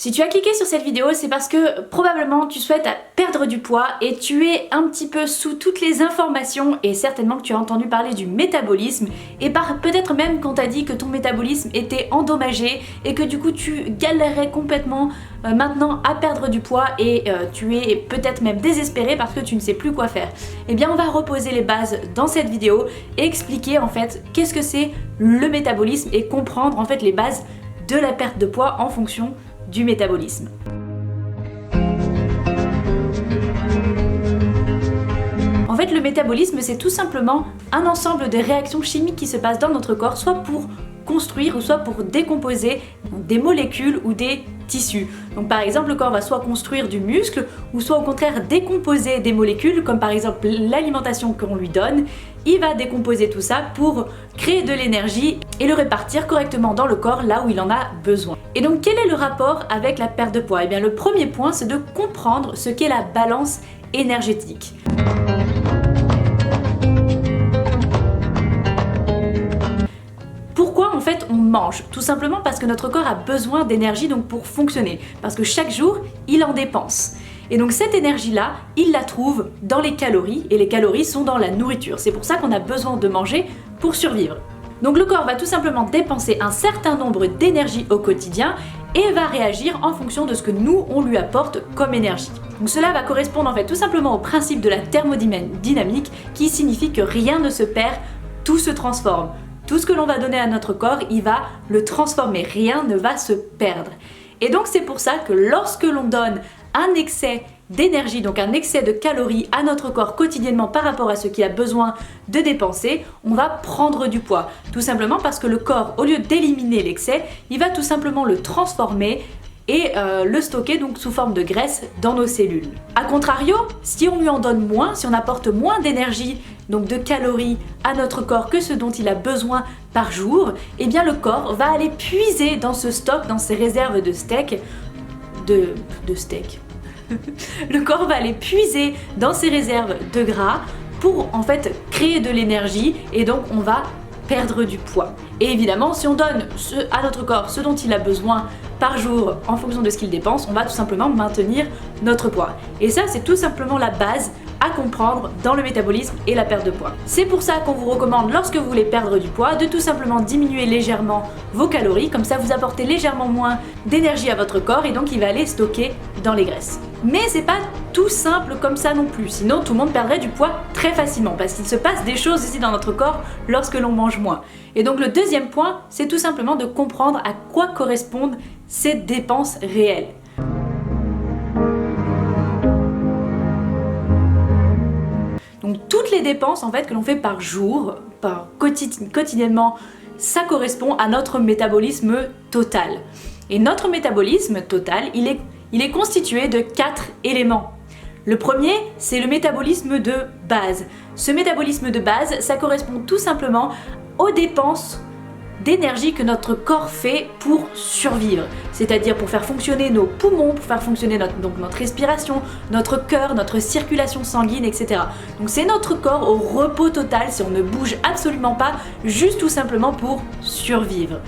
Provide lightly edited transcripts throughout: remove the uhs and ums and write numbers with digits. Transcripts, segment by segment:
Si tu as cliqué sur cette vidéo, c'est parce que probablement tu souhaites perdre du poids et tu es un petit peu sous toutes les informations et certainement que tu as entendu parler du métabolisme et peut-être même qu'on t'a dit que ton métabolisme était endommagé et que du coup tu galérais complètement maintenant à perdre du poids et tu es peut-être même désespéré parce que tu ne sais plus quoi faire. Eh bien on va reposer les bases dans cette vidéo et expliquer en fait qu'est-ce que c'est le métabolisme et comprendre en fait les bases de la perte de poids en fonction du métabolisme. En fait, le métabolisme, c'est tout simplement un ensemble de réactions chimiques qui se passent dans notre corps, soit pour construire ou soit pour décomposer des molécules ou des tissus. Donc par exemple, le corps va soit construire du muscle ou soit au contraire décomposer des molécules, comme par exemple l'alimentation qu'on lui donne. Il va décomposer tout ça pour créer de l'énergie et le répartir correctement dans le corps là où il en a besoin. Et donc quel est le rapport avec la perte de poids? Eh bien le premier point, c'est de comprendre ce qu'est la balance énergétique. Pourquoi en fait on mange? Tout simplement parce que notre corps a besoin d'énergie donc pour fonctionner, parce que chaque jour il en dépense. Et donc cette énergie-là, il la trouve dans les calories, et les calories sont dans la nourriture. C'est pour ça qu'on a besoin de manger pour survivre. Donc le corps va tout simplement dépenser un certain nombre d'énergie au quotidien et va réagir en fonction de ce que nous, on lui apporte comme énergie. Donc cela va correspondre en fait tout simplement au principe de la thermodynamique qui signifie que rien ne se perd, tout se transforme. Tout ce que l'on va donner à notre corps, il va le transformer, rien ne va se perdre. Et donc c'est pour ça que lorsque l'on donne un excès d'énergie, donc un excès de calories à notre corps quotidiennement par rapport à ce qu'il a besoin de dépenser, on va prendre du poids. Tout simplement parce que le corps, au lieu d'éliminer l'excès, il va tout simplement le transformer et le stocker donc sous forme de graisse dans nos cellules. A contrario, si on lui en donne moins, si on apporte moins d'énergie, donc de calories à notre corps que ce dont il a besoin par jour, eh bien le corps va aller puiser dans ce stock, dans ses réserves de steak, le corps va aller puiser dans ses réserves de gras pour en fait créer de l'énergie et donc on va perdre du poids. Et évidemment, si on donne à notre corps ce dont il a besoin par jour en fonction de ce qu'il dépense, on va tout simplement maintenir notre poids. Et ça, c'est tout simplement la base à comprendre dans le métabolisme et la perte de poids. C'est pour ça qu'on vous recommande, lorsque vous voulez perdre du poids, de tout simplement diminuer légèrement vos calories, comme ça vous apportez légèrement moins d'énergie à votre corps et donc il va aller stocker dans les graisses. Mais c'est pas tout simple comme ça non plus, sinon tout le monde perdrait du poids très facilement parce qu'il se passe des choses ici dans notre corps lorsque l'on mange moins. Et donc le deuxième point, c'est tout simplement de comprendre à quoi correspondent ces dépenses réelles. Donc toutes les dépenses en fait que l'on fait par jour, quotidiennement, ça correspond à notre métabolisme total. Et notre métabolisme total, il est constitué de 4 éléments. Le premier, c'est le métabolisme de base. Ce métabolisme de base, ça correspond tout simplement aux dépenses d'énergie que notre corps fait pour survivre, c'est-à-dire pour faire fonctionner nos poumons, pour faire fonctionner notre respiration, notre cœur, notre circulation sanguine, etc. Donc c'est notre corps au repos total si on ne bouge absolument pas, juste tout simplement pour survivre.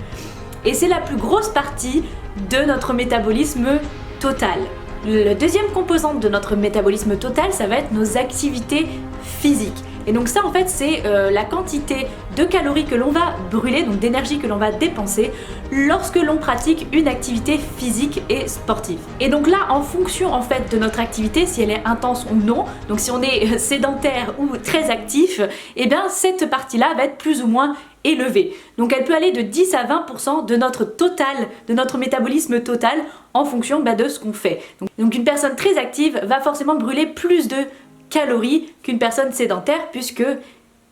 Et c'est la plus grosse partie de notre métabolisme total. La deuxième composante de notre métabolisme total, ça va être nos activités physiques. Et donc ça en fait c'est la quantité de calories que l'on va brûler, donc d'énergie que l'on va dépenser lorsque l'on pratique une activité physique et sportive. Et donc là en fonction en fait de notre activité, si elle est intense ou non, donc si on est sédentaire ou très actif, et bien cette partie-là va être plus ou moins élevée. Donc elle peut aller de 10 à 20% de notre total, de notre métabolisme total en fonction de ce qu'on fait. Donc une personne très active va forcément brûler plus de calories qu'une personne sédentaire puisque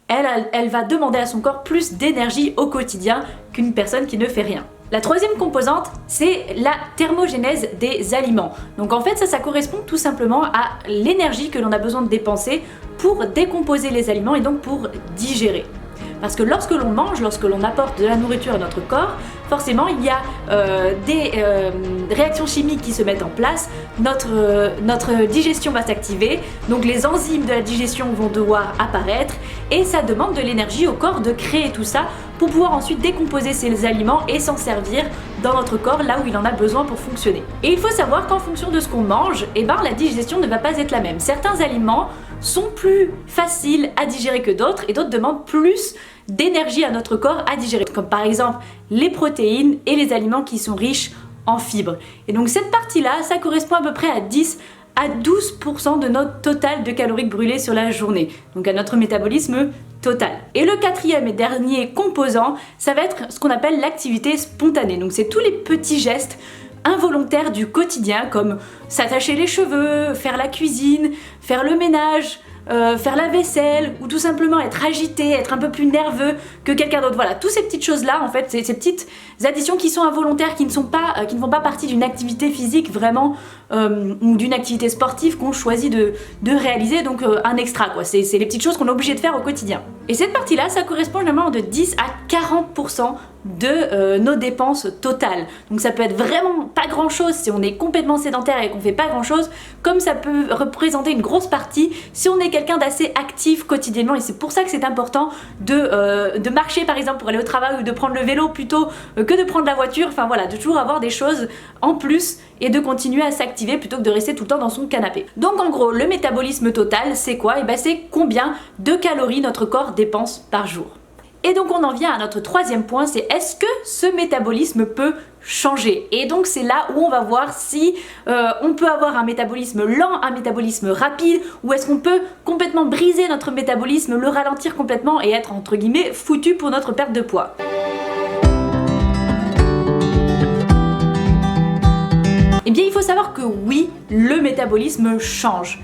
elle va demander à son corps plus d'énergie au quotidien qu'une personne qui ne fait rien. La troisième composante, c'est la thermogénèse des aliments. Donc en fait ça correspond tout simplement à l'énergie que l'on a besoin de dépenser pour décomposer les aliments et donc pour digérer. Parce que lorsque l'on mange, lorsque l'on apporte de la nourriture à notre corps, forcément il y a des réactions chimiques qui se mettent en place, notre digestion va s'activer, donc les enzymes de la digestion vont devoir apparaître et ça demande de l'énergie au corps de créer tout ça pour pouvoir ensuite décomposer ces aliments et s'en servir dans notre corps là où il en a besoin pour fonctionner. Et il faut savoir qu'en fonction de ce qu'on mange, la digestion ne va pas être la même. Certains aliments sont plus faciles à digérer que d'autres et d'autres demandent plus d'énergie à notre corps à digérer, comme par exemple les protéines et les aliments qui sont riches en fibres. Et donc cette partie-là, ça correspond à peu près à 10 à 12% de notre total de calories brûlées sur la journée, donc à notre métabolisme total. Et le quatrième et dernier composant, ça va être ce qu'on appelle l'activité spontanée. Donc c'est tous les petits gestes involontaires du quotidien comme s'attacher les cheveux, faire la cuisine, faire le ménage, faire la vaisselle ou tout simplement être agité, être un peu plus nerveux que quelqu'un d'autre. Voilà, toutes ces petites choses-là, en fait, ces petites additions qui sont involontaires, qui ne font pas partie d'une activité physique vraiment ou d'une activité sportive qu'on choisit de réaliser, donc un extra quoi. C'est les petites choses qu'on est obligé de faire au quotidien. Et cette partie-là, ça correspond généralement de 10 à 40% de nos dépenses totales. Donc ça peut être vraiment pas grand chose si on est complètement sédentaire et qu'on fait pas grand chose, comme ça peut représenter une grosse partie si on est quelqu'un d'assez actif quotidiennement. Et c'est pour ça que c'est important de marcher par exemple pour aller au travail ou de prendre le vélo plutôt que de prendre la voiture. Enfin voilà, de toujours avoir des choses en plus et de continuer à s'activer plutôt que de rester tout le temps dans son canapé. Donc en gros, le métabolisme total, c'est quoi? C'est combien de calories notre corps dépense par jour. Et donc on en vient à notre troisième point, c'est est-ce que ce métabolisme peut changer? Et donc c'est là où on va voir si on peut avoir un métabolisme lent, un métabolisme rapide, ou est-ce qu'on peut complètement briser notre métabolisme, le ralentir complètement et être entre guillemets foutu pour notre perte de poids. Eh bien il faut savoir que oui, le métabolisme change.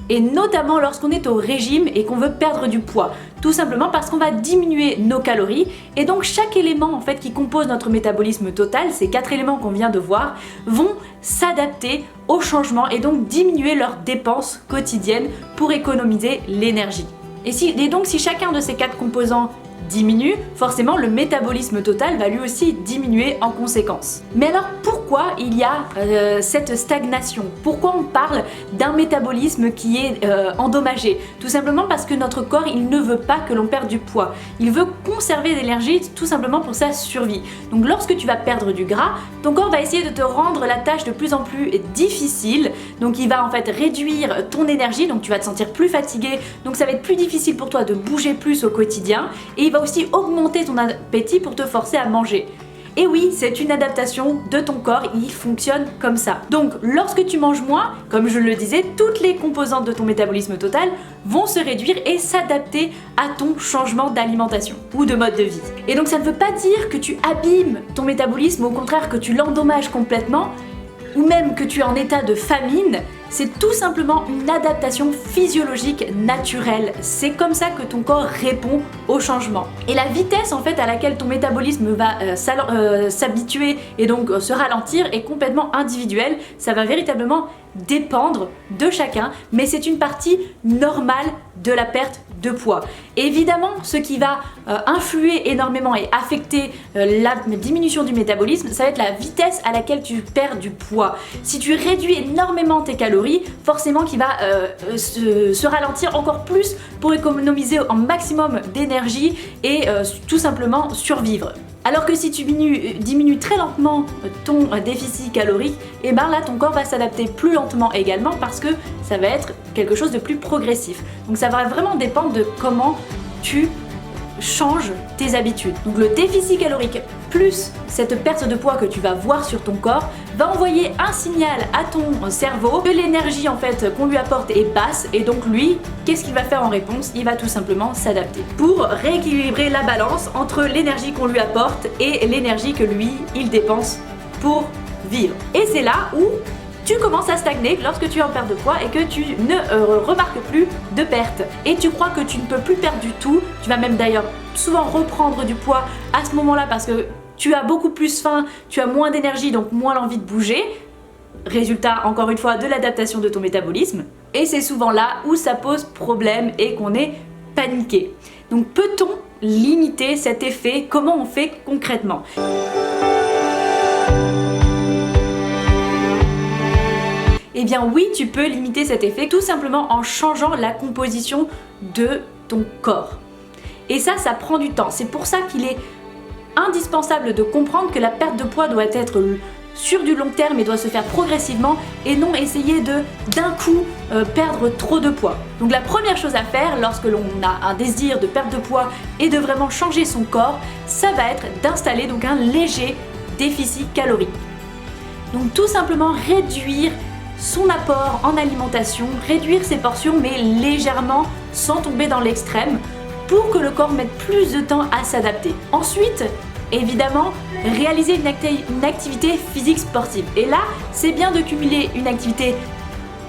Et notamment lorsqu'on est au régime et qu'on veut perdre du poids. Tout simplement parce qu'on va diminuer nos calories et donc chaque élément en fait qui compose notre métabolisme total, ces 4 éléments qu'on vient de voir, vont s'adapter au changement et donc diminuer leurs dépenses quotidiennes pour économiser l'énergie. Et donc si chacun de ces 4 composants diminue, forcément le métabolisme total va lui aussi diminuer en conséquence. Mais alors pourquoi il y a cette stagnation? Pourquoi on parle d'un métabolisme qui est endommagé? Tout simplement parce que notre corps il ne veut pas que l'on perde du poids. Il veut conserver de l'énergie tout simplement pour sa survie. Donc lorsque tu vas perdre du gras, ton corps va essayer de te rendre la tâche de plus en plus difficile. Donc il va en fait réduire ton énergie, donc tu vas te sentir plus fatigué, donc ça va être plus difficile pour toi de bouger plus au quotidien et il va aussi augmenter ton appétit pour te forcer à manger. Et oui, c'est une adaptation de ton corps, il fonctionne comme ça. Donc lorsque tu manges moins, comme je le disais, toutes les composantes de ton métabolisme total vont se réduire et s'adapter à ton changement d'alimentation ou de mode de vie. Et donc ça ne veut pas dire que tu abîmes ton métabolisme, au contraire que tu l'endommages complètement, ou même que tu es en état de famine. C'est tout simplement une adaptation physiologique naturelle. C'est comme ça que ton corps répond au changement. Et la vitesse en fait à laquelle ton métabolisme va s'habituer et donc se ralentir est complètement individuelle. Ça va véritablement dépendre de chacun, mais c'est une partie normale de la perte de poids. Évidemment, ce qui va influer énormément et affecter la diminution du métabolisme, ça va être la vitesse à laquelle tu perds du poids. Si tu réduis énormément tes calories, forcément qu'il va se ralentir encore plus pour économiser un maximum d'énergie et tout simplement survivre. Alors que si tu diminues très lentement ton déficit calorique, et ben là ton corps va s'adapter plus lentement également parce que ça va être quelque chose de plus progressif. Donc ça va vraiment dépendre de comment tu changes tes habitudes. Donc le déficit calorique plus cette perte de poids que tu vas voir sur ton corps va envoyer un signal à ton cerveau que l'énergie en fait qu'on lui apporte est basse et donc lui, qu'est-ce qu'il va faire en réponse? Il va tout simplement s'adapter pour rééquilibrer la balance entre l'énergie qu'on lui apporte et l'énergie que lui, il dépense pour vivre. Et c'est là où tu commences à stagner lorsque tu es en perte de poids et que tu ne remarques plus de perte. Et tu crois que tu ne peux plus perdre du tout. Tu vas même d'ailleurs souvent reprendre du poids à ce moment-là parce que tu as beaucoup plus faim, tu as moins d'énergie, donc moins l'envie de bouger. Résultat, encore une fois, de l'adaptation de ton métabolisme. Et c'est souvent là où ça pose problème et qu'on est paniqué. Donc peut-on limiter cet effet? Comment on fait concrètement? Eh bien oui, tu peux limiter cet effet tout simplement en changeant la composition de ton corps. Et ça prend du temps. C'est pour ça qu'il est indispensable de comprendre que la perte de poids doit être sur du long terme et doit se faire progressivement et non essayer de d'un coup perdre trop de poids. Donc la première chose à faire lorsque l'on a un désir de perte de poids et de vraiment changer son corps, ça va être d'installer donc un léger déficit calorique. Donc tout simplement réduire son apport en alimentation, réduire ses portions mais légèrement sans tomber dans l'extrême pour que le corps mette plus de temps à s'adapter. Ensuite, évidemment, réaliser une activité physique sportive. Et là, c'est bien de cumuler une activité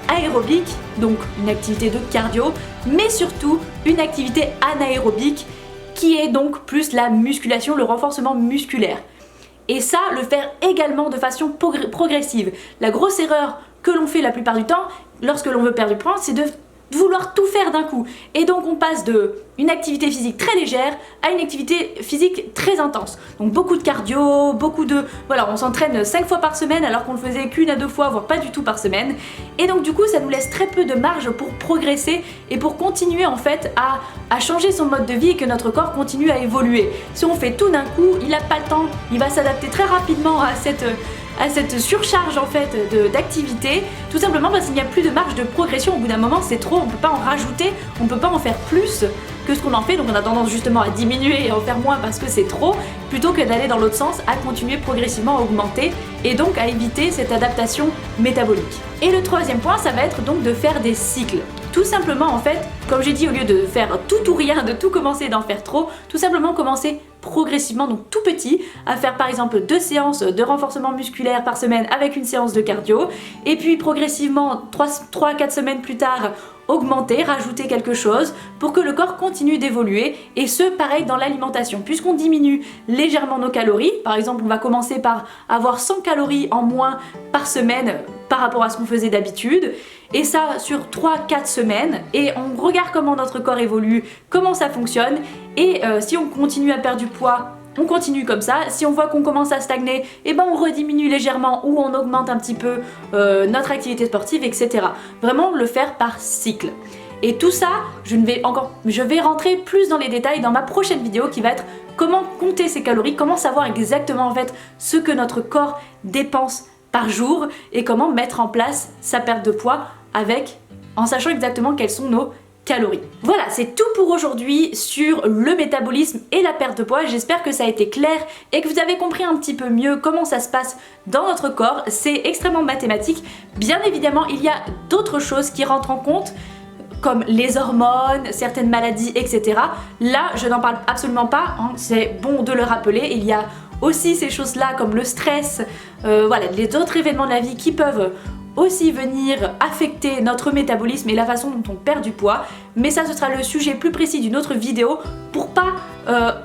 aérobique, donc une activité de cardio, mais surtout une activité anaérobique qui est donc plus la musculation, le renforcement musculaire. Et ça, le faire également de façon progressive. La grosse erreur que l'on fait la plupart du temps, lorsque l'on veut perdre du poids, c'est de vouloir tout faire d'un coup. Et donc on passe de une activité physique très légère à une activité physique très intense. Donc beaucoup de cardio, voilà, on s'entraîne 5 fois par semaine alors qu'on le faisait qu'une à 2 fois, voire pas du tout par semaine. Et donc du coup ça nous laisse très peu de marge pour progresser et pour continuer en fait à changer son mode de vie et que notre corps continue à évoluer. Si on fait tout d'un coup, il n'a pas le temps, il va s'adapter très rapidement à cette surcharge en fait d'activité, tout simplement parce qu'il n'y a plus de marge de progression. Au bout d'un moment c'est trop, on peut pas en rajouter, on peut pas en faire plus que ce qu'on en fait, donc on a tendance justement à diminuer et en faire moins parce que c'est trop, plutôt que d'aller dans l'autre sens, à continuer progressivement à augmenter et donc à éviter cette adaptation métabolique. Et le troisième point, ça va être donc de faire des cycles. Tout simplement en fait, comme j'ai dit, au lieu de faire tout ou rien, de tout commencer et d'en faire trop, tout simplement commencer progressivement, donc tout petit, à faire par exemple 2 séances de renforcement musculaire par semaine avec une séance de cardio, et puis progressivement 3-4 semaines plus tard, augmenter, rajouter quelque chose pour que le corps continue d'évoluer, et ce pareil dans l'alimentation. Puisqu'on diminue légèrement nos calories, par exemple on va commencer par avoir 100 calories en moins par semaine par rapport à ce qu'on faisait d'habitude, et ça sur 3-4 semaines, et on regarde comment notre corps évolue, comment ça fonctionne, et si on continue à perdre du poids, on continue comme ça. Si on voit qu'on commence à stagner, et ben on rediminue légèrement ou on augmente un petit peu notre activité sportive, etc. Vraiment le faire par cycle. Et tout ça, je vais rentrer plus dans les détails dans ma prochaine vidéo qui va être comment compter ses calories, comment savoir exactement en fait ce que notre corps dépense par jour et comment mettre en place sa perte de poids en sachant exactement quelles sont nos calories. Voilà, c'est tout pour aujourd'hui sur le métabolisme et la perte de poids. J'espère que ça a été clair et que vous avez compris un petit peu mieux comment ça se passe dans notre corps. C'est extrêmement mathématique. Bien évidemment, il y a d'autres choses qui rentrent en compte, comme les hormones, certaines maladies, etc. Là, je n'en parle absolument pas, hein. C'est bon de le rappeler. Il y a aussi ces choses-là comme le stress, voilà, les autres événements de la vie qui peuvent aussi venir affecter notre métabolisme et la façon dont on perd du poids, mais ça ce sera le sujet plus précis d'une autre vidéo pour pas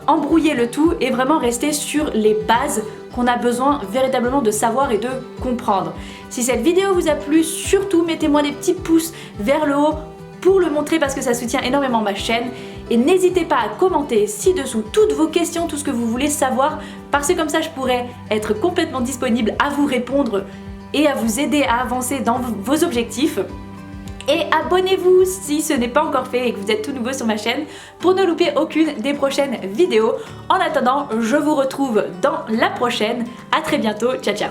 embrouiller le tout et vraiment rester sur les bases qu'on a besoin véritablement de savoir et de comprendre. Si cette vidéo vous a plu, surtout mettez-moi des petits pouces vers le haut pour le montrer parce que ça soutient énormément ma chaîne, et n'hésitez pas à commenter ci-dessous toutes vos questions, tout ce que vous voulez savoir, parce que comme ça je pourrai être complètement disponible à vous répondre et à vous aider à avancer dans vos objectifs. Et abonnez-vous si ce n'est pas encore fait et que vous êtes tout nouveau sur ma chaîne pour ne louper aucune des prochaines vidéos. En attendant, je vous retrouve dans la prochaine. À très bientôt, ciao ciao.